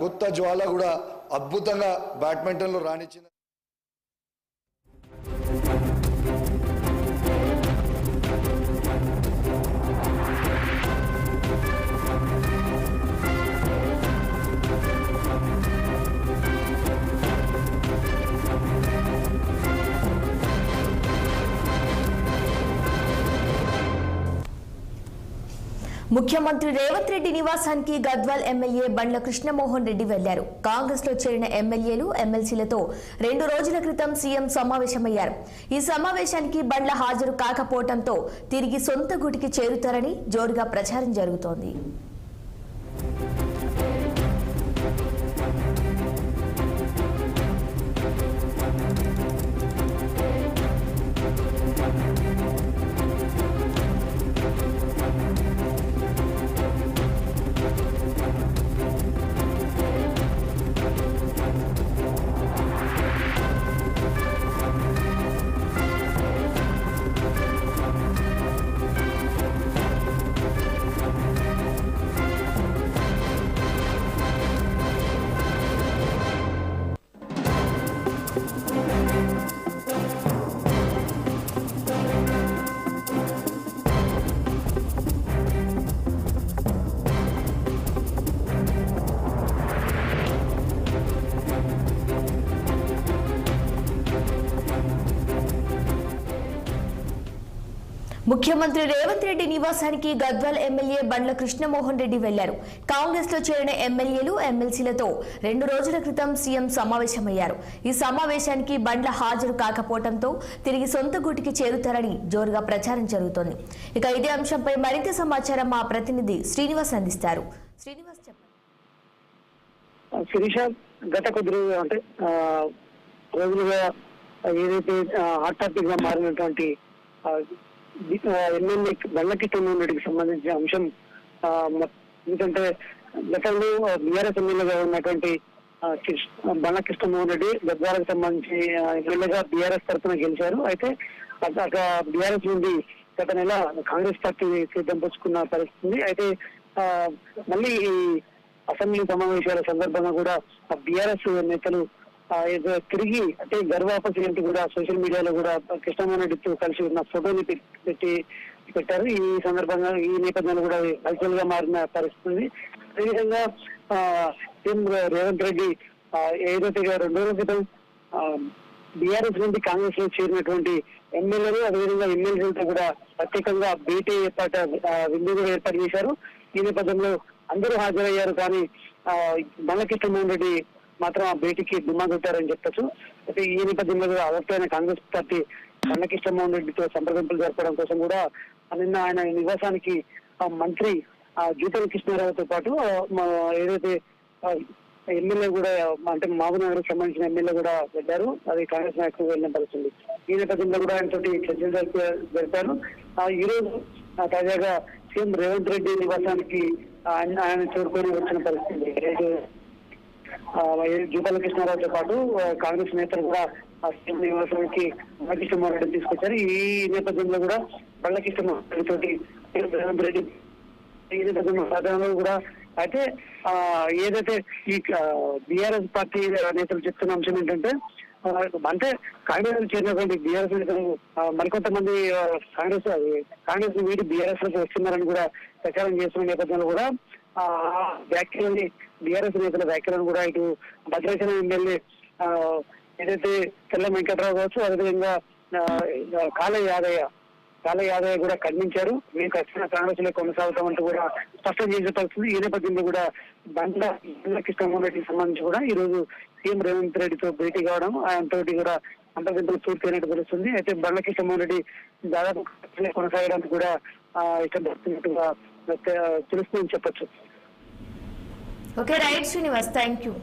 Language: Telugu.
గుత్త జ్వాల కూడా అద్భుతంగా బ్యాడ్మింటన్లో రాణించింది. ముఖ్యమంత్రి రేవంత్ రెడ్డి నివాసానికి గద్వాల్ ఎమ్మెల్యే బండ్ల కృష్ణమోహన్ రెడ్డి వెళ్లారు. కాంగ్రెస్ లో చేరిన ఎమ్మెల్యేలు ఎమ్మెల్సీలతో 2 రోజుల క్రితం సీఎం సమావేశమయ్యారు. ఈ సమావేశానికి బండ్ల హాజరు కాకపోవడంతో తిరిగి సొంత గూటికి చేరుతారని జోరుగా ప్రచారం జరుగుతోంది. ముఖ్యమంత్రి రేవంత్ రెడ్డి నివాసానికి గద్వాల్ ఎమ్మెల్యే బండ్ల కృష్ణమోహన్ రెడ్డి వెళ్లారు. కాంగ్రెస్ లో చేరిన ఎమ్మెల్యేలు ఎమ్మెల్సీలతో 2 రోజుల క్రితం సీఎం సమావేశమయ్యారు. ఈ సమావేశానికి బండ్ల హాజరు కాకపోవడంతో తిరిగి సొంత గూటికి చేరుతారని జోరుగా ప్రచారం జరుగుతోంది. ఇక ఇదే అంశంపై మరింత సమాచారం మా ప్రతినిధి శ్రీనివాస్ అందిస్తారు. శ్రీనివాస్ చెప్పండి. శిరీష, గత కొద్ది రోజులుగా ఏదైతే హాట్ టాపిక్ గా మారినటువంటి ఎమ్మెల్యే బండ్ల కృష్ణమోహన్ రెడ్డికి సంబంధించిన అంశం, ఎందుకంటే గతంలో బీఆర్ఎస్ ఎమ్మెల్యేగా ఉన్నటువంటి బండ్ల కృష్ణమోహన్ రెడ్డి గద్వాలకు సంబంధించి ఎమ్మెల్యేగా బీఆర్ఎస్ తరఫున గెలిచారు. అయితే బీఆర్ఎస్ నుండి గత నెల కాంగ్రెస్ పార్టీ సిద్ధం పుచ్చుకున్న పరిస్థితి. అయితే మళ్ళీ ఈ అసెంబ్లీ సమావేశాల సందర్భంగా కూడా బీఆర్ఎస్ నేతలు తిరిగి అంటే గర్వాపసి అంటూ కూడా సోషల్ మీడియాలో కూడా కృష్ణమోహన్ రెడ్డితో కలిసి ఉన్న ఫోటోని పెట్టారు. ఈ సందర్భంగా ఈ నేపథ్యంలో కూడా కల్చరల్ గా మారిన పరిస్థితి. అదేవిధంగా సీఎం రేవంత్ రెడ్డి ఏదైతే 2 రోజుల క్రితం బీఆర్ఎస్ నుండి కాంగ్రెస్ లో చేరినటువంటి ఎమ్మెల్యేలు అదేవిధంగా ఎమ్మెల్యేలతో కూడా ప్రత్యేకంగా భేటీ విందు కూడా ఏర్పాటు చేశారు. ఈ నేపథ్యంలో అందరూ హాజరయ్యారు. కానీ బండ్ల కృష్ణమోహన్ రెడ్డి మాత్రం ఆ భేటీకి దుమ్మా కొట్టారని చెప్పచ్చు. అయితే ఈ నేపథ్యంలో అవసరమైన కాంగ్రెస్ పార్టీ బండ్ల కృష్ణమోహన్ రెడ్డితో సంప్రదింపులు జరపడం కోసం కూడా నిన్న ఆయన నివాసానికి మంత్రి జూపల్లి కృష్ణారావుతో పాటు ఏదైతే ఎమ్మెల్యే కూడా అంటే మహబూబ్నగర్ సంబంధించిన ఎమ్మెల్యే కూడా వెళ్ళారు. అది కాంగ్రెస్ నాయకులు వెళ్ళిన పరిస్థితి. ఈ నేపథ్యంలో కూడా ఆయనతో చర్చలు జరిపారు. ఈ రోజు తాజాగా సీఎం రేవంత్ రెడ్డి నివాసానికి ఆయన చేరుకొని వచ్చిన పరిస్థితి. జూపల్లి కృష్ణారావుతో పాటు కాంగ్రెస్ నేతలు కూడా సీఎం నివాసానికి బండ్ల కృష్ణమోహన్ రెడ్డి తీసుకొచ్చారు. ఈ నేపథ్యంలో కూడా బండ్ల కృష్ణమోహన్ రెడ్డి తోటి రేవంత్ రెడ్డి ఈ నేపథ్యంలో సాధారణంగా కూడా అయితే ఏదైతే ఈ బీఆర్ఎస్ పార్టీ నేతలు చెప్తున్న అంశం ఏంటంటే అంటే కాంగ్రెస్ చేరినటువంటి బీఆర్ఎస్ నేతలు మరికొంతమంది కాంగ్రెస్ వీడి బీఆర్ఎస్ లోకి వస్తున్నారని కూడా ప్రచారం చేస్తున్న నేపథ్యంలో కూడా వ్యాఖ్యలని బీఆర్ఎస్ నేతల వ్యాఖ్యలను కూడా ఇటు భద్రాచలం ఎమ్మెల్యే ఏదైతే తెల్ల వెంకట్రావు కావచ్చు, అదేవిధంగా కాళ యాదయ్య కూడా ఖండించారు. మేము ఖచ్చితంగా కాంగ్రెస్ లో కొనసాగుతామంటూ కూడా స్పష్టం చేసే పరిస్థితి. ఈ నేపథ్యంలో కూడా బండ్ల కృష్ణమోహన్ రెడ్డికి సంబంధించి కూడా ఈ రోజు సీఎం రేవంత్ రెడ్డితో భేటీ కావడం, ఆయనతోటి కూడా సంప్రదింపులు పూర్తయినట్టు తెలుస్తుంది. అయితే బండ్ల కృష్ణమోహన్ రెడ్డి దాదాపు కొనసాగడానికి కూడా ఇష్టపడుతున్నట్టుగా తెలుస్తుందని చెప్పొచ్చు. Okay, right Srinivas, thank you.